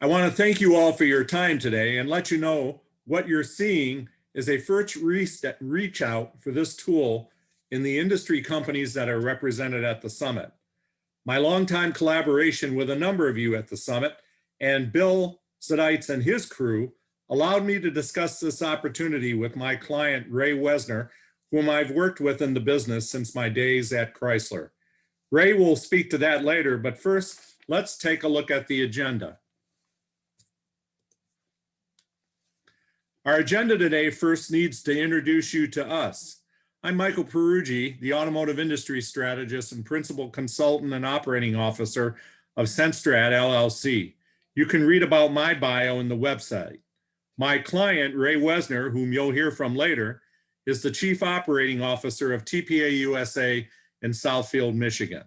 I want to thank you all for your time today and let you know what you're seeing is a first reach out for this tool in the industry companies that are represented at the summit. My longtime collaboration with a number of you at the summit and Bill Zadites and his crew allowed me to discuss this opportunity with my client, Ray Wesner, whom I've worked with in the business since my days at Chrysler. Ray will speak to that later, but first, let's take a look at the agenda. Our agenda today first needs to introduce you to us. I'm Michael Peruggi, the automotive industry strategist and principal consultant and operating officer of Senstrat LLC. You can read about my bio in the website. My client, Ray Wesner, whom you'll hear from later, is the chief operating officer of TPA USA in Southfield, Michigan.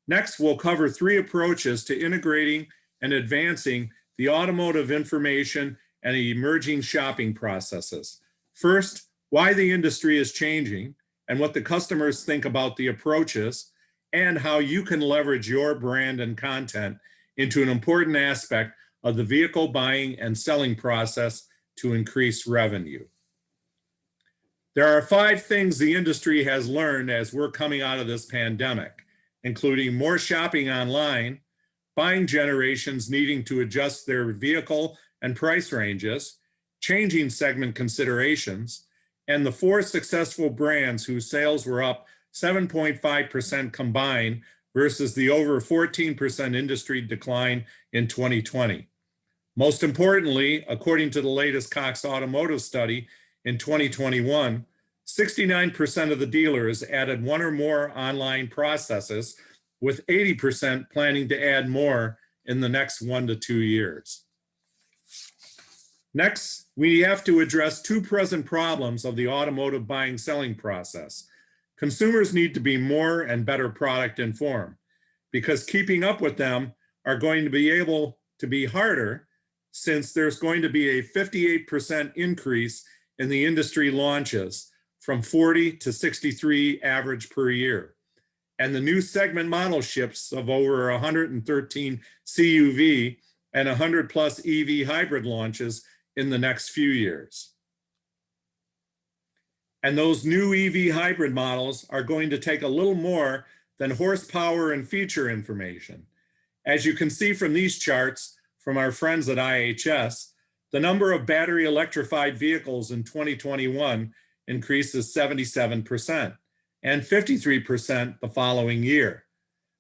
Next, we'll cover 3 approaches to integrating and advancing the automotive information and emerging shopping processes. First, why the industry is changing and what the customers think about the approaches, and how you can leverage your brand and content into an important aspect of the vehicle buying and selling process to increase revenue. There are 5 things the industry has learned as we're coming out of this pandemic, including more shopping online, buying generations needing to adjust their vehicle and price ranges, changing segment considerations, and the 4 successful brands whose sales were up 7.5% combined versus the over 14% industry decline in 2020. Most importantly, according to the latest Cox Automotive study in 2021, 69% of the dealers added 1 or more online processes, with 80% planning to add more in the next 1 to 2 years. Next, we have to address 2 present problems of the automotive buying selling process. Consumers need to be more and better product informed, because keeping up with them are going to be able to be harder, since there's going to be a 58% increase in the industry launches from 40 to 63 average per year. And the new segment model shifts of over 113 CUV and 100 plus EV hybrid launches in the next few years. And those new EV hybrid models are going to take a little more than horsepower and feature information. As you can see from these charts from our friends at IHS, the number of battery electrified vehicles in 2021 increases 77% and 53% the following year.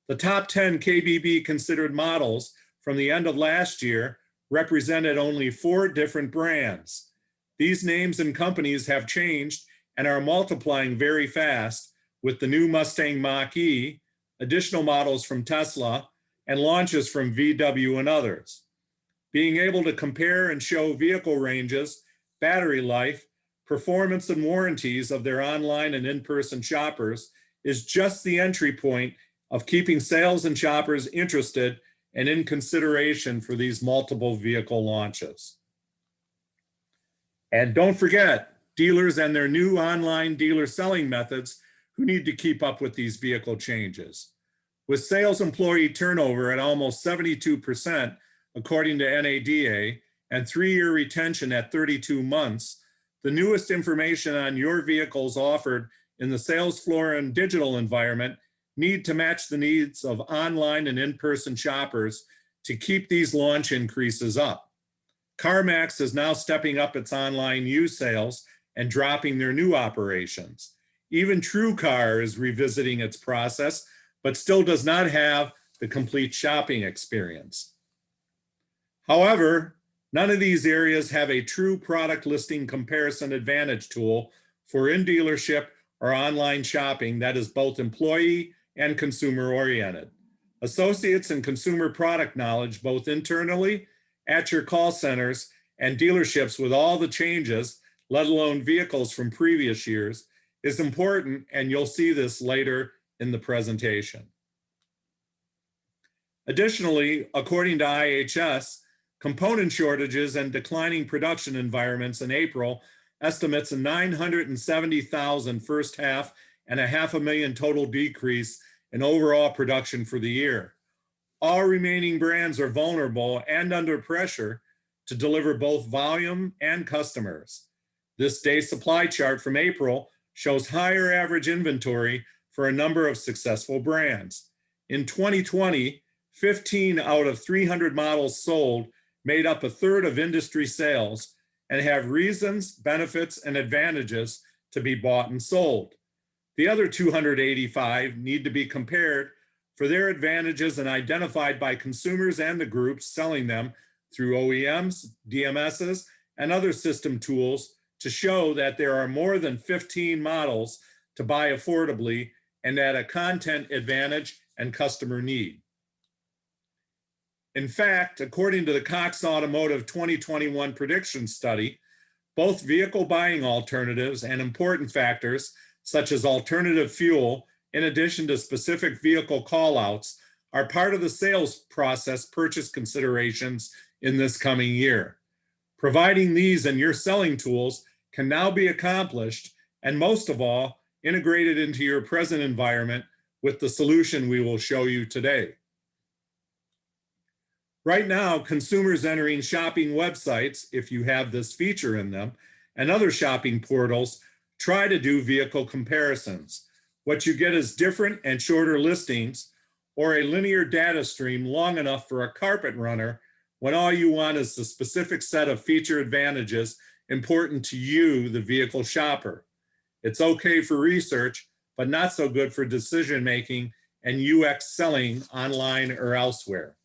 The top 10 KBB considered models from the end of last year represented only 4 different brands. These names and companies have changed and are multiplying very fast, with the new Mustang Mach-E, additional models from Tesla, and launches from VW and others. Being able to compare and show vehicle ranges, battery life, performance and warranties of their online and in-person shoppers is just the entry point of keeping sales and shoppers interested and in consideration for these multiple vehicle launches. And don't forget, dealers and their new online dealer selling methods who need to keep up with these vehicle changes. With sales employee turnover at almost 72%, according to NADA, and 3-year retention at 32 months, the newest information on your vehicles offered in the sales floor and digital environment need to match the needs of online and in-person shoppers to keep these launch increases up. CarMax is now stepping up its online used sales and dropping their new operations. Even TrueCar is revisiting its process, but still does not have the complete shopping experience. However, none of these areas have a true product listing comparison advantage tool for in-dealership or online shopping that is both employee and consumer oriented. Associates and consumer product knowledge, both internally at your call centers and dealerships with all the changes, let alone vehicles from previous years, is important, and you'll see this later in the presentation. Additionally, according to IHS, component shortages and declining production environments in April estimates a 970,000 first half and a 500,000 total decrease in overall production for the year. all remaining brands are vulnerable and under pressure to deliver both volume and customers. This day supply chart from April shows higher average inventory for a number of successful brands. In 2020, 15 out of 300 models sold made up a third of industry sales and have reasons, benefits, and advantages to be bought and sold. The other 285 need to be compared for their advantages and identified by consumers and the groups selling them through OEMs, DMSs, and other system tools to show that there are more than 15 models to buy affordably and at a content advantage and customer need. In fact, according to the Cox Automotive 2021 prediction study, both vehicle buying alternatives and important factors such as alternative fuel, in addition to specific vehicle callouts, are part of the sales process purchase considerations in this coming year. Providing these and your selling tools can now be accomplished, and most of all, integrated into your present environment with the solution we will show you today. Right now, consumers entering shopping websites, if you have this feature in them, and other shopping portals try to do vehicle comparisons. What you get is different and shorter listings or a linear data stream long enough for a carpet runner when all you want is the specific set of feature advantages important to you, the vehicle shopper. It's okay for research, but not so good for decision making and UX selling online or elsewhere.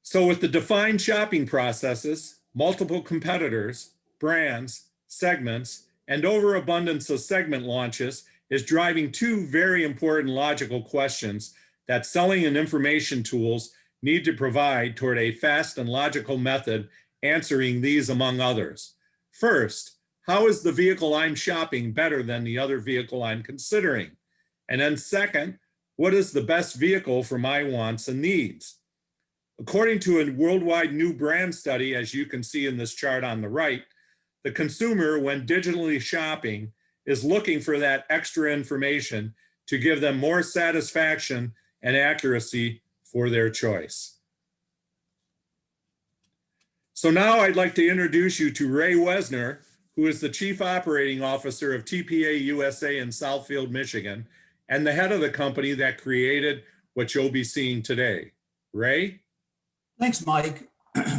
So with the defined shopping processes, multiple competitors, brands, segments, and overabundance of segment launches is driving two very important logical questions that selling and information tools need to provide toward a fast and logical method answering these among others. First, how is the vehicle I'm shopping better than the other vehicle I'm considering? And then second, what is the best vehicle for my wants and needs? According to a worldwide new brand study, as you can see in this chart on the right, the consumer, when digitally shopping, is looking for that extra information to give them more satisfaction and accuracy for their choice. So now I'd like to introduce you to Ray Wesner, who is the Chief Operating Officer of TPA USA in Southfield, Michigan, and the head of the company that created what you'll be seeing today. Ray? Thanks, Mike.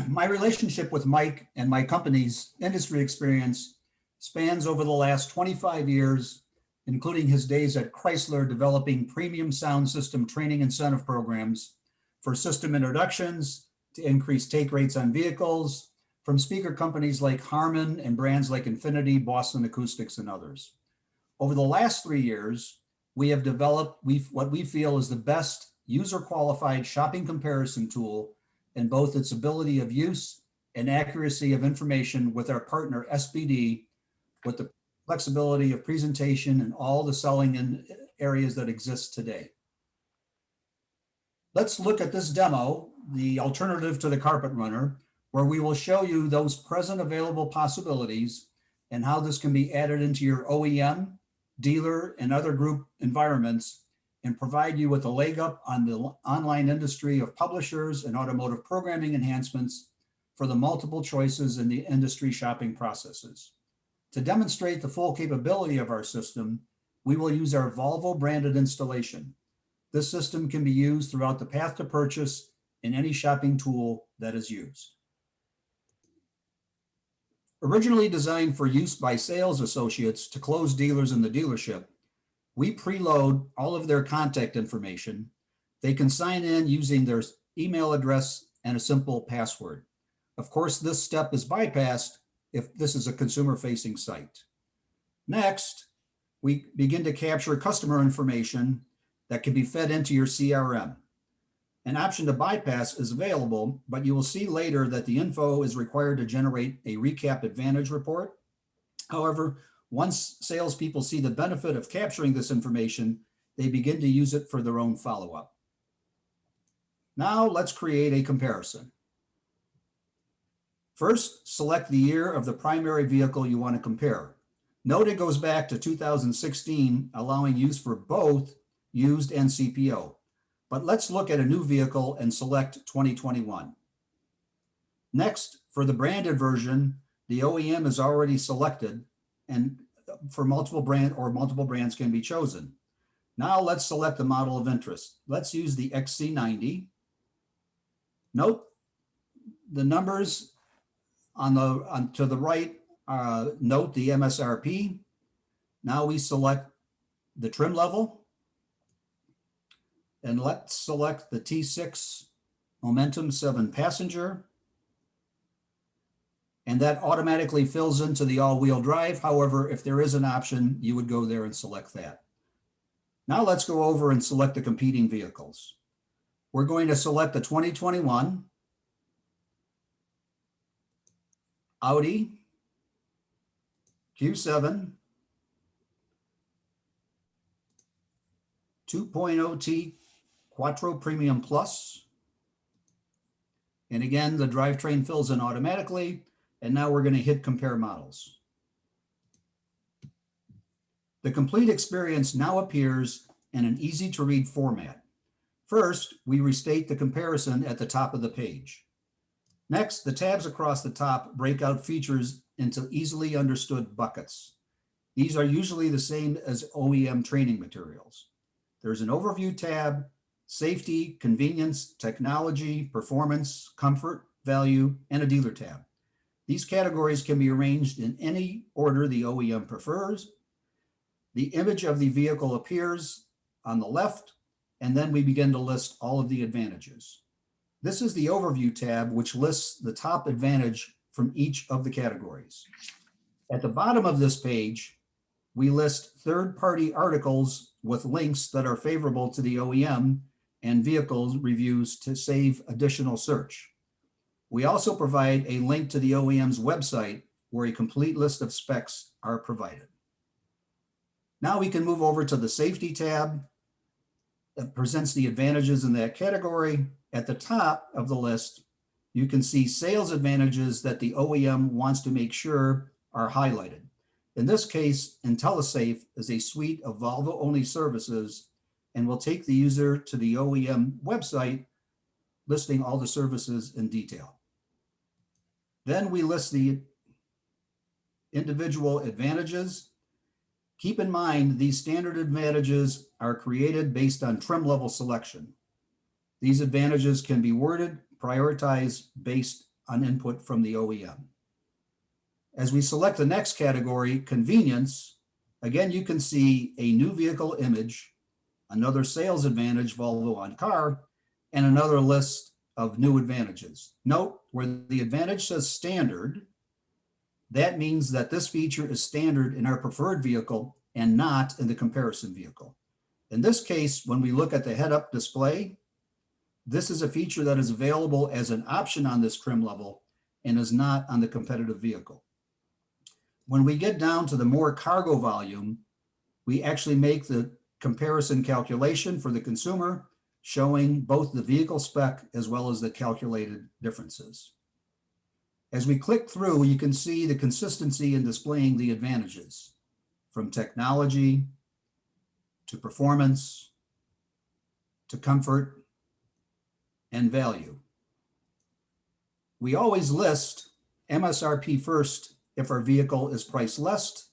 My relationship with Mike and my company's industry experience spans over the last 25 years, including his days at Chrysler developing premium sound system training incentive programs for system introductions to increase take rates on vehicles from speaker companies like Harman and brands like Infinity, Boston Acoustics, and others. Over the last 3 years, we have developed what we feel is the best user-qualified shopping comparison tool in both its ability of use and accuracy of information with our partner SBD, with the flexibility of presentation and all the selling in areas that exist today. Let's look at this demo, the alternative to the carpet runner, where we will show you those present available possibilities and how this can be added into your OEM, dealer, and other group environments and provide you with a leg up on the online industry of publishers and automotive programming enhancements for the multiple choices in the industry shopping processes. To demonstrate the full capability of our system, we will use our Volvo branded installation. This system can be used throughout the path to purchase in any shopping tool that is used. Originally designed for use by sales associates to close dealers in the dealership, we preload all of their contact information. They can sign in using their email address and a simple password. Of course, this step is bypassed if this is a consumer-facing site. Next, we begin to capture customer information that can be fed into your CRM. An option to bypass is available, but you will see later that the info is required to generate a recap advantage report. However, once salespeople see the benefit of capturing this information, they begin to use it for their own follow-up. Now let's create a comparison. First, select the year of the primary vehicle you want to compare. Note it goes back to 2016, allowing use for both used, and CPO. But let's look at a new vehicle and select 2021. Next, for the branded version, the OEM is already selected, and for multiple brands can be chosen. Now let's select the model of interest. Let's use the XC90. Note the numbers to the right, note the MSRP. Now we select the trim level, and let's select the T6 Momentum 7 passenger. And that automatically fills into the all-wheel drive. However, if there is an option, you would go there and select that. Now let's go over and select the competing vehicles. We're going to select the 2021 Audi Q7 2.0T Quattro Premium Plus. And again, the drivetrain fills in automatically. And now we're going to hit compare models. The complete experience now appears in an easy to read format. First, we restate the comparison at the top of the page. Next, the tabs across the top break out features into easily understood buckets. These are usually the same as OEM training materials. There's an overview tab, safety, convenience, technology, performance, comfort, value, and a dealer tab. These categories can be arranged in any order the OEM prefers. The image of the vehicle appears on the left, and then we begin to list all of the advantages. This is the overview tab, which lists the top advantage from each of the categories. At the bottom of this page, we list third-party articles with links that are favorable to the OEM and vehicle reviews to save additional search. We also provide a link to the OEM's website where a complete list of specs are provided. Now we can move over to the safety tab that presents the advantages in that category. At the top of the list, you can see sales advantages that the OEM wants to make sure are highlighted. In this case, IntelliSafe is a suite of Volvo-only services and will take the user to the OEM website listing all the services in detail. Then we list the individual advantages. Keep in mind, these standard advantages are created based on trim level selection. These advantages can be worded, prioritized based on input from the OEM. As we select the next category, convenience, again, you can see a new vehicle image, another sales advantage, Volvo on car, and another list of new advantages. Note where the advantage says standard, that means that this feature is standard in our preferred vehicle and not in the comparison vehicle. In this case, when we look at the head-up display, this is a feature that is available as an option on this trim level and is not on the competitive vehicle. When we get down to the more cargo volume, we actually make the comparison calculation for the consumer, showing both the vehicle spec as well as the calculated differences. As we click through, you can see the consistency in displaying the advantages from technology to performance to comfort and value. We always list MSRP first if our vehicle is priced less.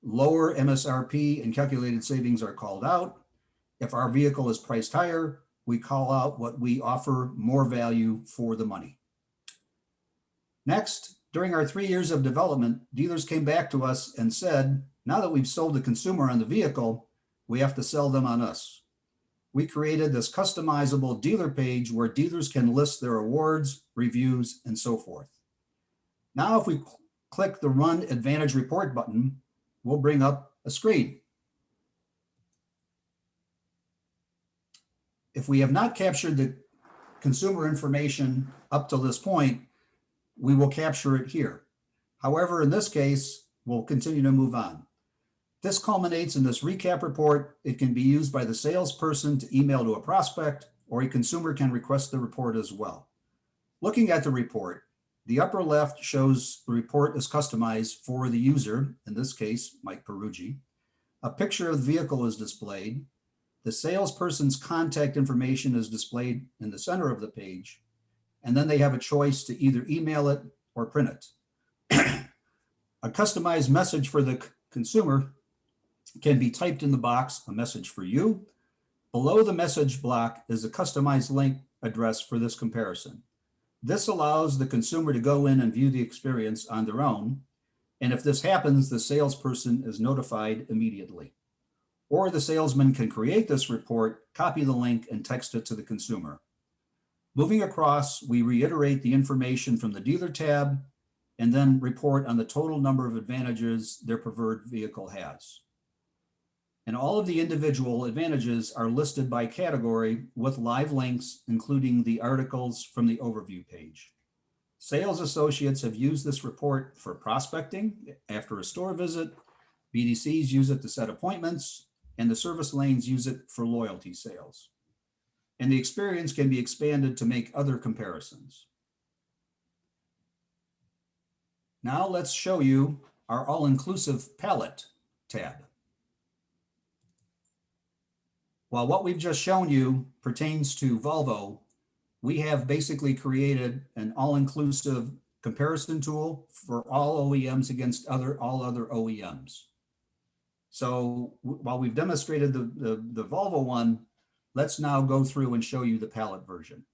Lower MSRP and calculated savings are called out. If our vehicle is priced higher, we call out what we offer more value for the money. Next, during our 3 years of development, dealers came back to us and said, now that we've sold the consumer on the vehicle, we have to sell them on us. We created this customizable dealer page where dealers can list their awards, reviews, and so forth. Now, if we click the Run Advantage Report button, we'll bring up a screen. If we have not captured the consumer information up to this point, we will capture it here. However, in this case, we'll continue to move on. This culminates in this recap report. It can be used by the salesperson to email to a prospect, or a consumer can request the report as well. Looking at the report, the upper left shows the report is customized for the user, in this case, Mike Peruggi. A picture of the vehicle is displayed. The salesperson's contact information is displayed in the center of the page, and then they have a choice to either email it or print it. A customized message for the consumer can be typed in the box, a message for you. Below the message block is a customized link address for this comparison. This allows the consumer to go in and view the experience on their own. And if this happens, the salesperson is notified immediately. Or the salesman can create this report, copy the link, and text it to the consumer. Moving across, we reiterate the information from the dealer tab and then report on the total number of advantages their preferred vehicle has. And all of the individual advantages are listed by category with live links, including the articles from the overview page. Sales associates have used this report for prospecting after a store visit. BDCs use it to set appointments, and the service lanes use it for loyalty sales. And the experience can be expanded to make other comparisons. Now let's show you our all-inclusive palette tab. While what we've just shown you pertains to Volvo, we have basically created an all-inclusive comparison tool for all OEMs against all other OEMs. So while we've demonstrated the Volvo one, let's now go through and show you the palette version.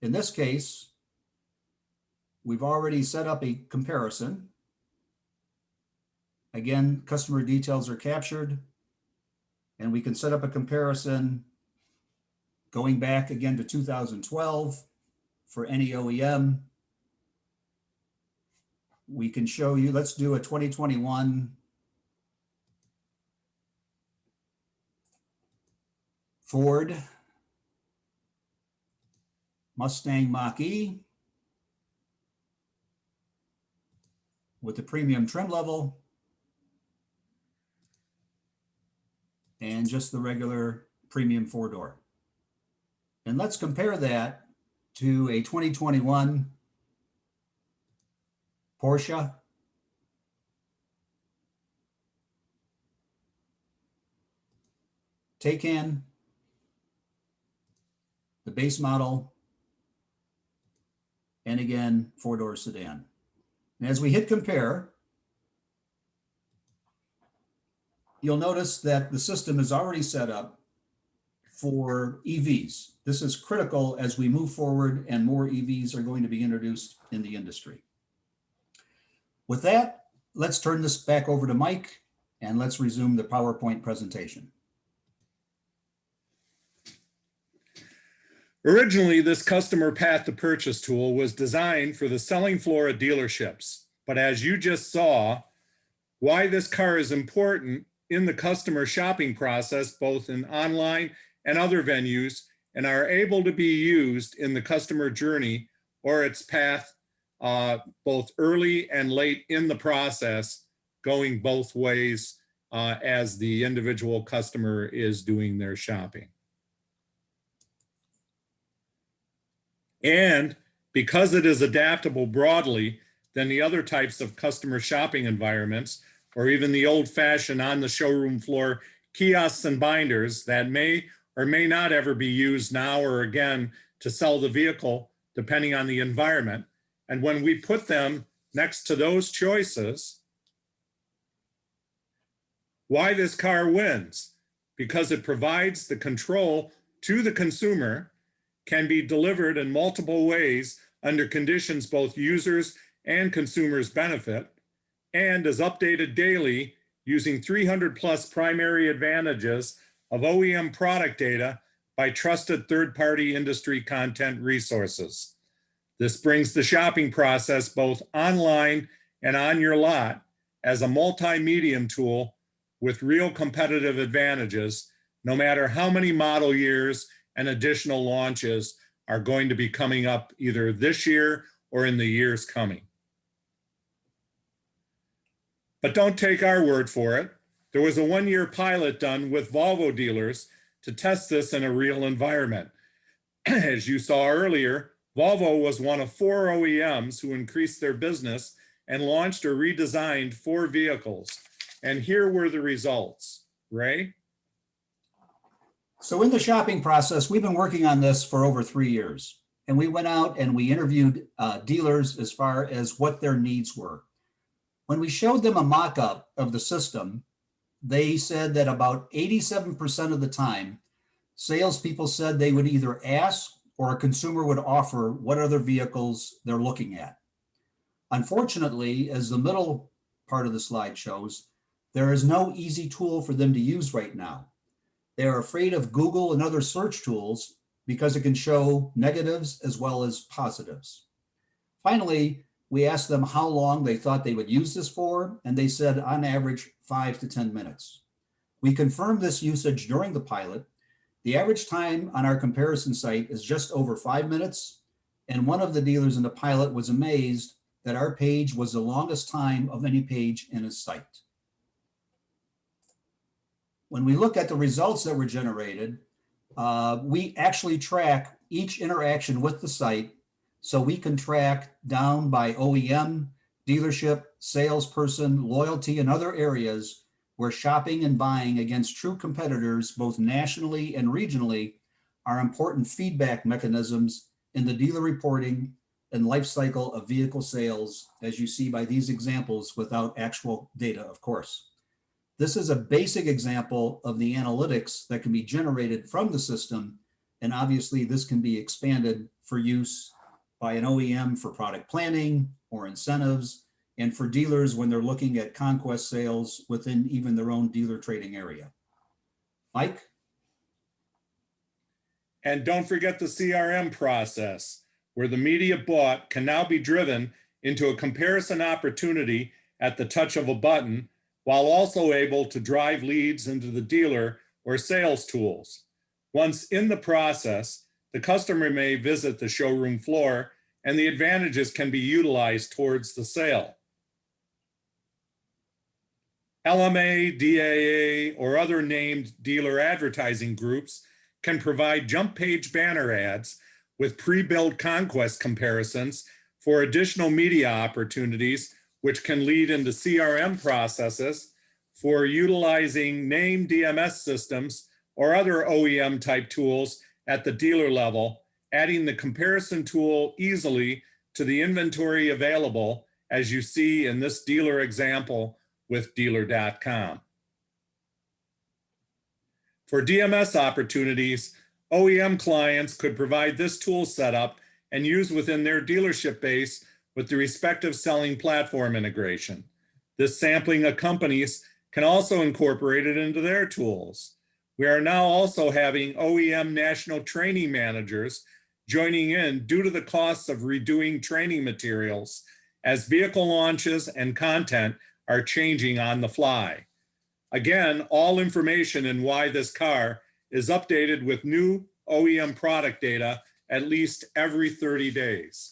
In this case, we've already set up a comparison. Again, customer details are captured, and we can set up a comparison going back again to 2012 for any OEM. We can show you, let's do a 2021 Ford Mustang Mach-E with the premium trim level and just the regular premium four-door. And let's compare that to a 2021 Porsche Taycan, the base model, and again, four-door sedan. And as we hit compare, you'll notice that the system is already set up for EVs. This is critical as we move forward and more EVs are going to be introduced in the industry. With that, let's turn this back over to Mike and let's resume the PowerPoint presentation. Originally, this customer path to purchase tool was designed for the selling floor at dealerships. But as you just saw, WhyThisCar is important in the customer shopping process, both in online and other venues, and are able to be used in the customer journey or its path, both early and late in the process, going both ways as the individual customer is doing their shopping. And because it is adaptable broadly than the other types of customer shopping environments, or even the old-fashioned on the showroom floor kiosks and binders that may or may not ever be used now or again to sell the vehicle, depending on the environment. And when we put them next to those choices, WhyThisCar wins, because it provides the control to the consumer, can be delivered in multiple ways under conditions both users and consumers benefit, and is updated daily using 300 plus primary advantages of OEM product data by trusted third-party industry content resources. This brings the shopping process both online and on your lot as a multi-medium tool with real competitive advantages, no matter how many model years and additional launches are going to be coming up either this year or in the years coming. But don't take our word for it. There was a one-year pilot done with Volvo dealers to test this in a real environment. As you saw earlier, Volvo was one of 4 OEMs who increased their business and launched or redesigned 4 vehicles. And here were the results. Ray? So in the shopping process, we've been working on this for over 3 years. And we went out and we interviewed dealers as far as what their needs were. When we showed them a mock-up of the system, they said that about 87% of the time, salespeople said they would either ask or a consumer would offer what other vehicles they're looking at. Unfortunately, as the middle part of the slide shows, there is no easy tool for them to use right now. They're afraid of Google and other search tools because it can show negatives as well as positives. Finally, we asked them how long they thought they would use this for, and they said on average 5 to 10 minutes. We confirmed this usage during the pilot. The average time on our comparison site is just over 5 minutes, and one of the dealers in the pilot was amazed that our page was the longest time of any page in his site. When we look at the results that were generated, we actually track each interaction with the site, so we can track down by OEM, dealership, salesperson, loyalty, and other areas where shopping and buying against true competitors, both nationally and regionally, are important feedback mechanisms in the dealer reporting and life cycle of vehicle sales, as you see by these examples without actual data, of course. This is a basic example of the analytics that can be generated from the system, and obviously this can be expanded for use by an OEM for product planning or incentives, and for dealers when they're looking at conquest sales within even their own dealer trading area. Mike? And don't forget the CRM process, where the media bought can now be driven into a comparison opportunity at the touch of a button, while also able to drive leads into the dealer or sales tools. Once in the process, the customer may visit the showroom floor and the advantages can be utilized towards the sale. LMA, DAA, or other named dealer advertising groups can provide jump page banner ads with pre-built conquest comparisons for additional media opportunities, which can lead into CRM processes for utilizing named DMS systems or other OEM type tools at the dealer level, adding the comparison tool easily to the inventory available, as you see in this dealer example with dealer.com. For DMS opportunities, OEM clients could provide this tool setup and use within their dealership base with the respective selling platform integration. This sampling of companies can also incorporate it into their tools. We are now also having OEM national training managers joining in due to the costs of redoing training materials as vehicle launches and content are changing on the fly. Again, all information in WhyThisCar is updated with new OEM product data at least every 30 days.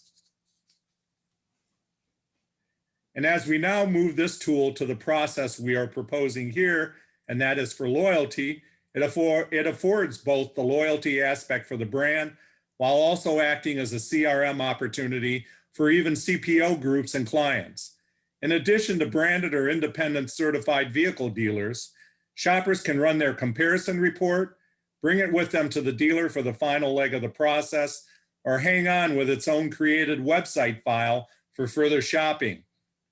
And as we now move this tool to the process we are proposing here, and that is for loyalty, it affords both the loyalty aspect for the brand while also acting as a CRM opportunity for even CPO groups and clients. In addition to branded or independent certified vehicle dealers, shoppers can run their comparison report, bring it with them to the dealer for the final leg of the process, or hang on with its own created website file for further shopping.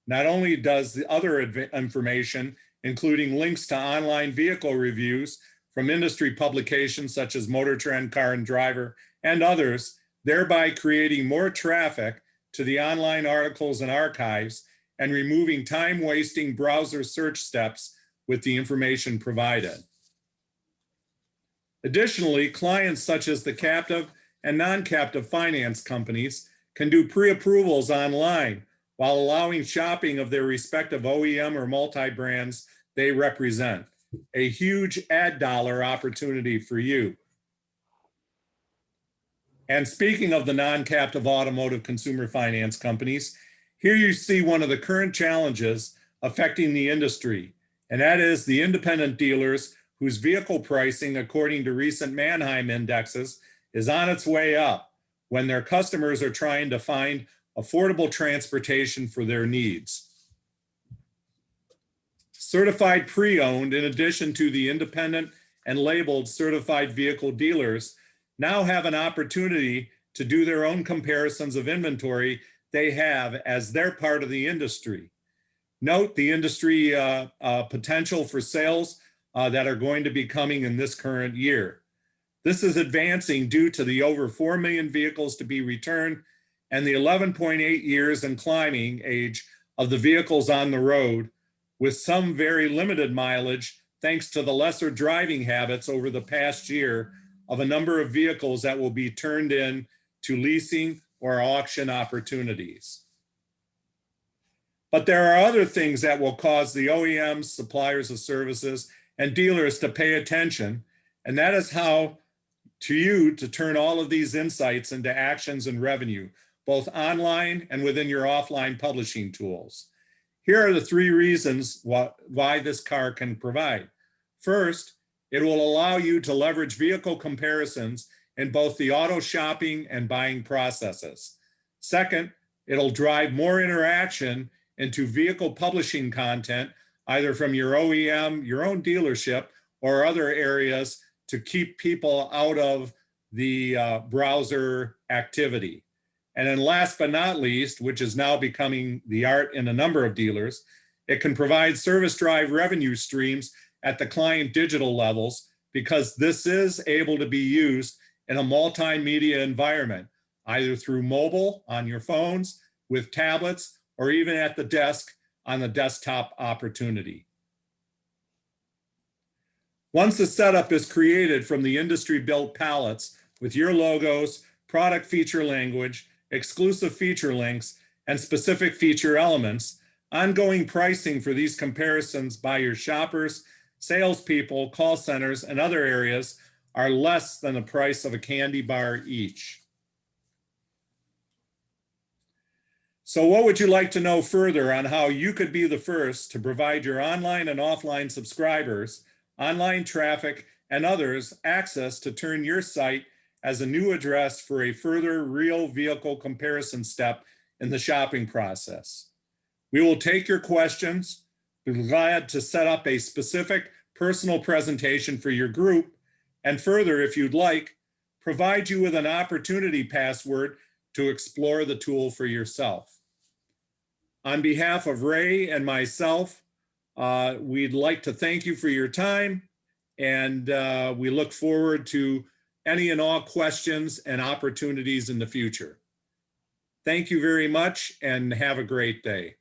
Not only does the other information, including links to online vehicle reviews from industry publications such as Motor Trend, Car and Driver, and others, thereby creating more traffic to the online articles and archives and removing time-wasting browser search steps with the information provided. Additionally, clients such as the captive and non-captive finance companies can do pre-approvals online while allowing shopping of their respective OEM or multi-brands they represent. A huge ad dollar opportunity for you. And speaking of the non-captive automotive consumer finance companies, here you see one of the current challenges affecting the industry, and that is the independent dealers whose vehicle pricing, according to recent Manheim indexes, is on its way up when their customers are trying to find affordable transportation for their needs. Certified pre-owned, in addition to the independent and labeled certified vehicle dealers now have an opportunity to do their own comparisons of inventory they have as they're part of the industry. Note the industry potential for sales that are going to be coming in this current year. This is advancing due to the over 4 million vehicles to be returned and the 11.8 years and climbing age of the vehicles on the road, with some very limited mileage thanks to the lesser driving habits over the past year of a number of vehicles that will be turned in to leasing or auction opportunities. But there are other things that will cause the OEMs, suppliers of services, and dealers to pay attention, and that is how to turn all of these insights into actions and revenue, both online and within your offline publishing tools. Here are the 3 reasons why this car can provide. First, it will allow you to leverage vehicle comparisons in both the auto shopping and buying processes. Second, it'll drive more interaction into vehicle publishing content, either from your OEM, your own dealership, or other areas to keep people out of the browser activity. And then last but not least, which is now becoming the art in a number of dealers, it can provide service drive revenue streams at the client digital levels, because this is able to be used in a multimedia environment, either through mobile on your phones, with tablets, or even at the desk on the desktop opportunity. Once the setup is created from the industry-built palettes with your logos, product feature language, exclusive feature links, and specific feature elements, ongoing pricing for these comparisons by your shoppers, salespeople, call centers, and other areas are less than the price of a candy bar each. So what would you like to know further on how you could be the first to provide your online and offline subscribers, online traffic, and others access to turn your site as a new address for a further real vehicle comparison step in the shopping process? We will take your questions, be glad to set up a specific personal presentation for your group, and further, if you'd like, provide you with an opportunity password to explore the tool for yourself. On behalf of Ray and myself, we'd like to thank you for your time, and we look forward to any and all questions and opportunities in the future. Thank you very much, and have a great day.